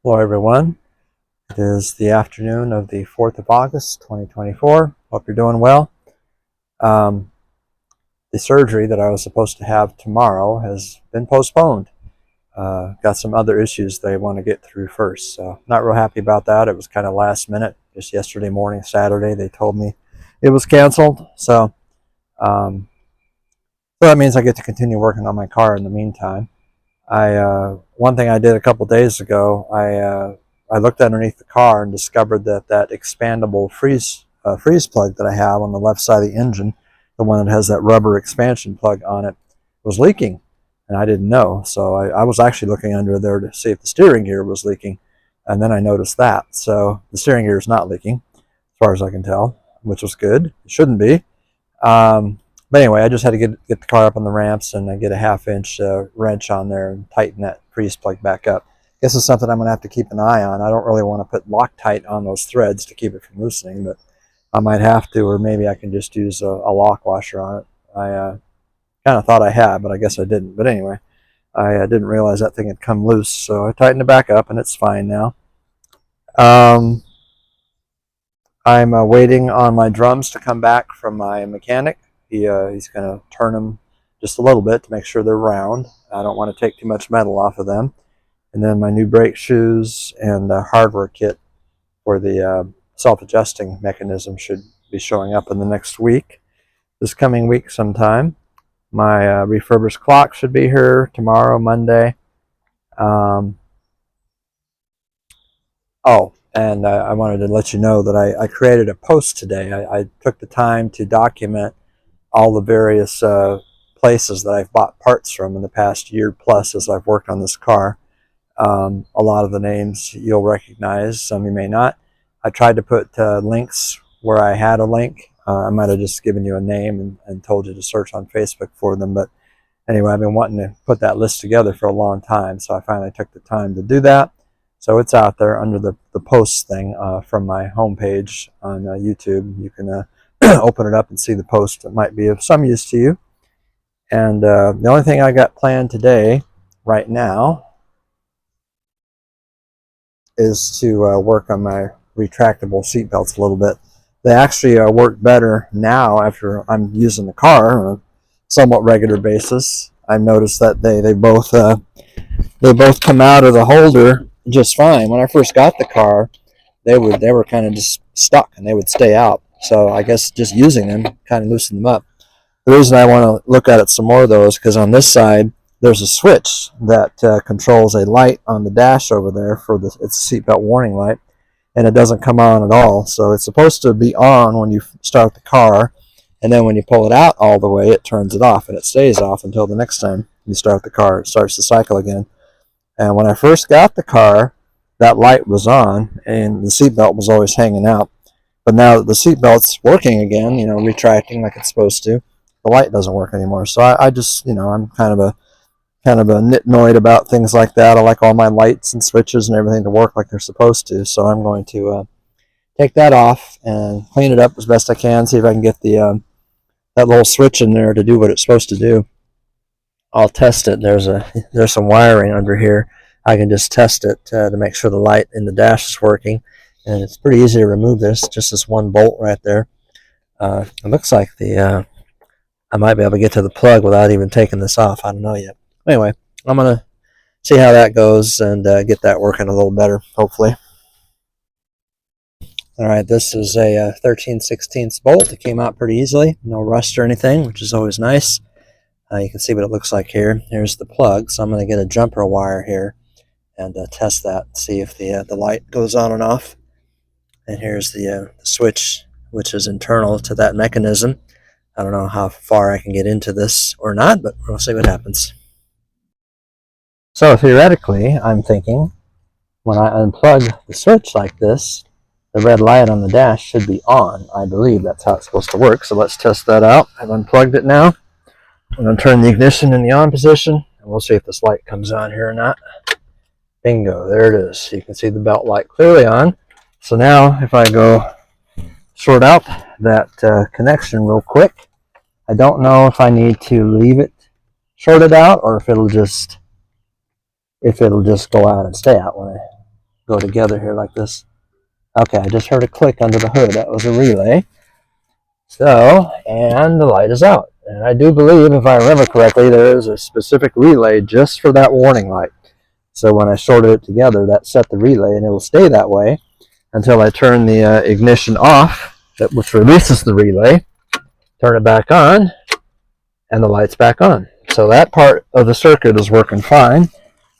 Hello everyone. It is the afternoon of the 4th of August 2024. Hope you're doing well. Um, the surgery that I was supposed to have tomorrow has been postponed. Got some other issues that I want to get through first, so not real happy about that. It was kind of last minute. Just yesterday morning, Saturday, they told me it was canceled. Um, so that means I get to continue working on my car in the meantime. One thing I did a couple days ago, I looked underneath the car and discovered that expandable freeze plug that I have on the left side of the engine, the one that has that rubber expansion plug on it, was leaking, and I didn't know. So I was actually looking under there to see if the steering gear was leaking, and then I noticed that. So the steering gear is not leaking, as far as I can tell, which was good. It shouldn't be. Um, but anyway, I just had to get the car up on the ramps and get a 1/2 inch wrench on there and tighten that freeze plug back up. This is something I'm going to have to keep an eye on. I don't really want to put Loctite on those threads to keep it from loosening, but I might have to, or maybe I can just use a lock washer on it. I kind of thought I had, but I guess I didn't. But anyway, I didn't realize that thing had come loose, so I tightened it back up, and it's fine now. Um, I'm waiting on my drums to come back from my mechanic. He's going to turn them just a little bit to make sure they're round. I don't want to take too much metal off of them. And then my new brake shoes and hardware kit for the self-adjusting mechanism should be showing up in the next week, this coming week sometime. My refurbished clock should be here tomorrow, Monday. Um, Oh, and I wanted to let you know that I created a post today. I took the time to document all the various places that I've bought parts from in the past year plus as I've worked on this car. A lot of the names you'll recognize, some you may not. I tried to put links where I had a link. I might have just given you a name and told you to search on Facebook for them. But anyway, I've been wanting to put that list together for a long time, so I finally took the time to do that. So it's out there under the posts thing from my homepage on YouTube. You can open it up and see the post. It might be of some use to you. And the only thing I got planned today, right now, is to work on my retractable seat belts a little bit. They actually work better now after I'm using the car on a somewhat regular basis. I've noticed that they both come out of the holder just fine. When I first got the car, they were kind of just stuck and they would stay out. So I guess just using them kind of loosened them up. The reason I want to look at it some more though is because on this side there's a switch that controls a light on the dash over there for it's a seatbelt warning light, and it doesn't come on at all. So it's supposed to be on when you start the car, and then when you pull it out all the way, it turns it off, and it stays off until the next time you start the car. It starts the cycle again. And when I first got the car, that light was on, and the seatbelt was always hanging out. But now that the seatbelt's working again, retracting like it's supposed to, the light doesn't work anymore. So I just, I'm kind of a nitnoid about things like that. I like all my lights and switches and everything to work like they're supposed to. So I'm going to take that off and clean it up as best I can. See if I can get the that little switch in there to do what it's supposed to do. I'll test it. There's some wiring under here. I can just test it to make sure the light in the dash is working, and it's pretty easy to remove this. Just this one bolt right there. It looks like I might be able to get to the plug without even taking this off. I don't know yet. Anyway, I'm gonna see how that goes and get that working a little better, hopefully. All right, this is a 13/16 bolt. It came out pretty easily. No rust or anything, which is always nice. You can see what it looks like here. Here's the plug, so I'm going to get a jumper wire here and test that, see if the light goes on and off. And here's the switch, which is internal to that mechanism. I don't know how far I can get into this or not, but we'll see what happens. So theoretically, I'm thinking when I unplug the switch like this, the red light on the dash should be on. I believe that's how it's supposed to work. So let's test that out. I've unplugged it now. I'm going to turn the ignition in the on position, and we'll see if this light comes on here or not. Bingo, there it is. You can see the belt light clearly on. So now if I go sort out that connection real quick, I don't know if I need to leave it shorted out or if it'll just go out and stay out when go together here like this. Okay, I just heard a click under the hood. That was a relay. So, and the light is out. And I do believe, if I remember correctly, there is a specific relay just for that warning light. So when I shorted it together, that set the relay, and it will stay that way until I turn the ignition off, which releases the relay, turn it back on, and the light's back on. So that part of the circuit is working fine.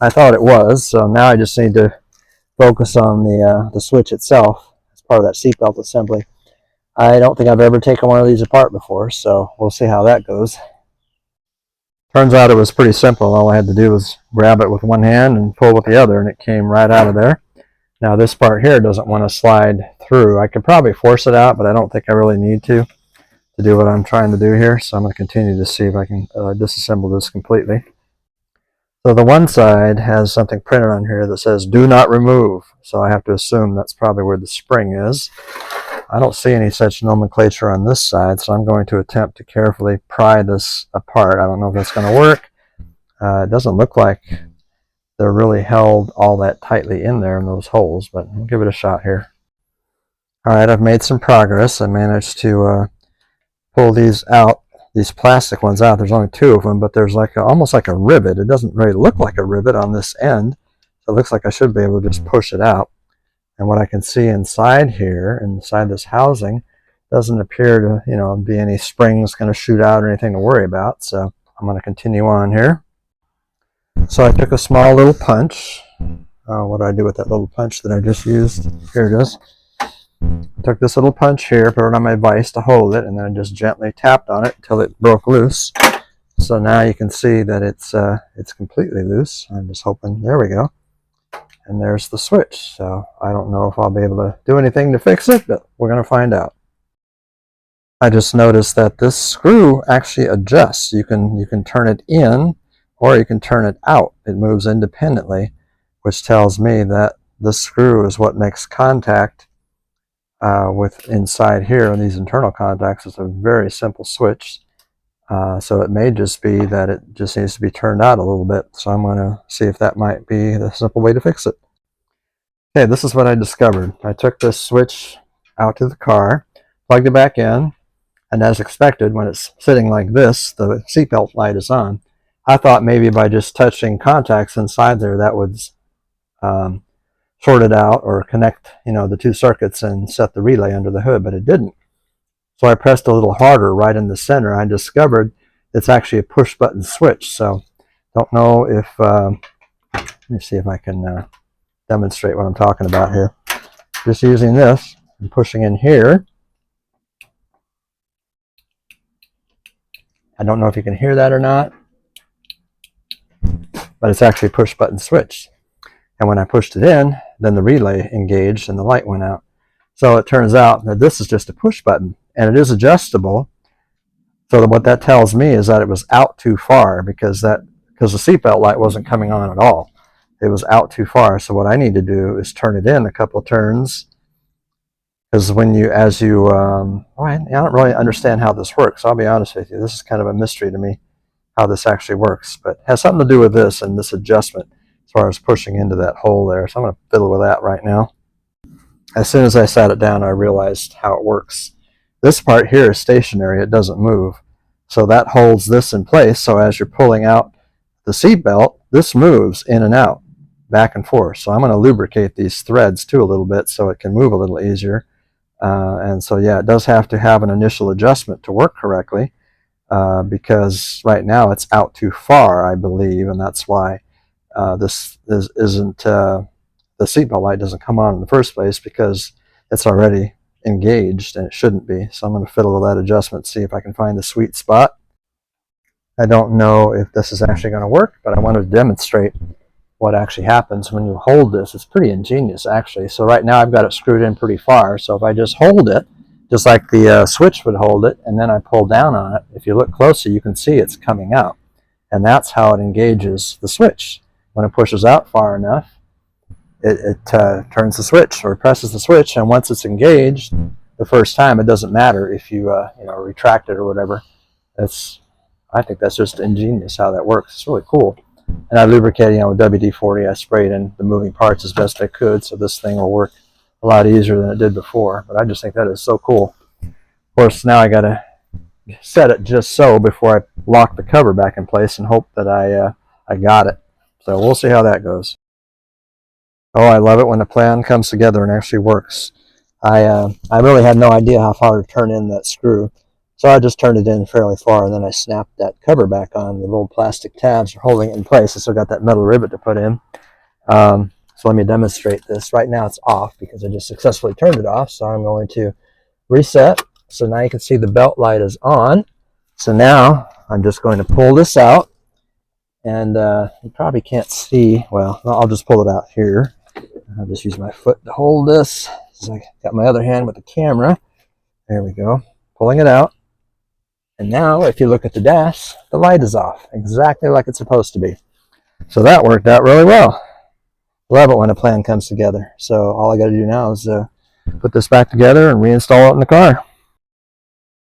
I thought it was, so now I just need to focus on the switch itself as part of that seatbelt assembly. I don't think I've ever taken one of these apart before, so we'll see how that goes. Turns out it was pretty simple. All I had to do was grab it with one hand and pull with the other, and it came right out of there. Now this part here doesn't want to slide through. I could probably force it out, but I don't think I really need to do what I'm trying to do here. So I'm going to continue to see if I can disassemble this completely. So the one side has something printed on here that says "Do not remove." So I have to assume that's probably where the spring is. I don't see any such nomenclature on this side, so I'm going to attempt to carefully pry this apart. I don't know if that's going to work. It doesn't look like they're really held all that tightly in there in those holes, but we'll give it a shot here. All right, I've made some progress. I managed to pull these out, these plastic ones out. There's only two of them, but there's like almost like a rivet. It doesn't really look like a rivet on this end, so it looks like I should be able to just push it out. And what I can see inside here, inside this housing, doesn't appear to, be any springs going to shoot out or anything to worry about. So I'm going to continue on here. So I took a small little punch. What do I do with that little punch that I just used? Here it is. I took this little punch here, put it on my vise to hold it, and then I just gently tapped on it until it broke loose. So now you can see that it's completely loose. I'm just hoping, there we go. And there's the switch. So I don't know if I'll be able to do anything to fix it, but we're going to find out. I just noticed that this screw actually adjusts. You can turn it in or you can turn it out. It moves independently, which tells me that this screw is what makes contact with inside here. And these internal contacts is a very simple switch. So it may just be that it just needs to be turned out a little bit. So I'm going to see if that might be the simple way to fix it. Okay, this is what I discovered. I took this switch out to the car, plugged it back in, and as expected, when it's sitting like this, the seatbelt light is on. I thought maybe by just touching contacts inside there, that would sort it out or connect, the two circuits and set the relay under the hood, but it didn't. So I pressed a little harder right in the center. I discovered it's actually a push button switch. So don't know if, let me see if I can demonstrate what I'm talking about here. Just using this and pushing in here. I don't know if you can hear that or not, but it's actually a push button switch. And when I pushed it in, then the relay engaged and the light went out. So it turns out that this is just a push button, and it is adjustable. So what that tells me is that it was out too far because the seatbelt light wasn't coming on at all. It was out too far. So what I need to do is turn it in a couple turns, because I don't really understand how this works. I'll be honest with you. This is kind of a mystery to me, how this actually works. But it has something to do with this and this adjustment as far as pushing into that hole there. So I'm going to fiddle with that right now. As soon as I sat it down, I realized how it works. This part here is stationary. It doesn't move. So that holds this in place. So as you're pulling out the seatbelt, this moves in and out, back and forth. So I'm going to lubricate these threads too a little bit so it can move a little easier. And so, yeah, it does have to have an initial adjustment to work correctly because right now it's out too far, I believe, and that's why this isn't the seatbelt light doesn't come on in the first place, because it's already engaged and it shouldn't be. So I'm going to fiddle with that adjustment, see if I can find the sweet spot. I don't know if this is actually going to work, but I wanted to demonstrate what actually happens when you hold this. It's pretty ingenious, actually. So right now I've got it screwed in pretty far. So if I just hold it, just like the switch would hold it, and then I pull down on it, if you look closer, you can see it's coming out. And that's how it engages the switch. When it pushes out far enough, it turns the switch or presses the switch, and once it's engaged the first time, it doesn't matter if you retract it or whatever. I think that's just ingenious how that works. It's really cool. And I lubricated, with WD-40. I sprayed in the moving parts as best I could, so this thing will work a lot easier than it did before. But I just think that is so cool. Of course, now I got to set it just so before I lock the cover back in place and hope that I got it. So we'll see how that goes. Oh, I love it when a plan comes together and actually works. I really had no idea how far to turn in that screw, so I just turned it in fairly far, and then I snapped that cover back on. The little plastic tabs are holding it in place. I still got that metal rivet to put in. So let me demonstrate this. Right now it's off because I just successfully turned it off, so I'm going to reset. So now you can see the belt light is on. So now I'm just going to pull this out, and you probably can't see. Well, I'll just pull it out here. I'll just use my foot to hold this. So I got my other hand with the camera. There we go. Pulling it out. And now, if you look at the dash, the light is off, exactly like it's supposed to be. So that worked out really well. Love it when a plan comes together. So all I got to do now is put this back together and reinstall it in the car.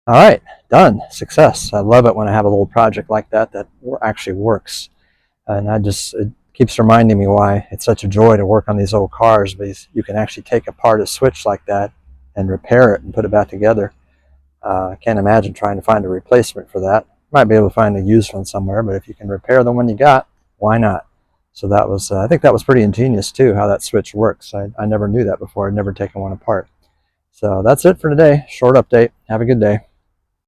All right, done. Success. I love it when I have a little project like that actually works. And it keeps reminding me why it's such a joy to work on these old cars, because you can actually take apart a switch like that and repair it and put it back together. I can't imagine trying to find a replacement for that. Might be able to find a used one somewhere, but if you can repair the one you got, why not? So that was, I think that was pretty ingenious too, how that switch works. I never knew that before. I'd never taken one apart. So that's it for today. Short update. Have a good day.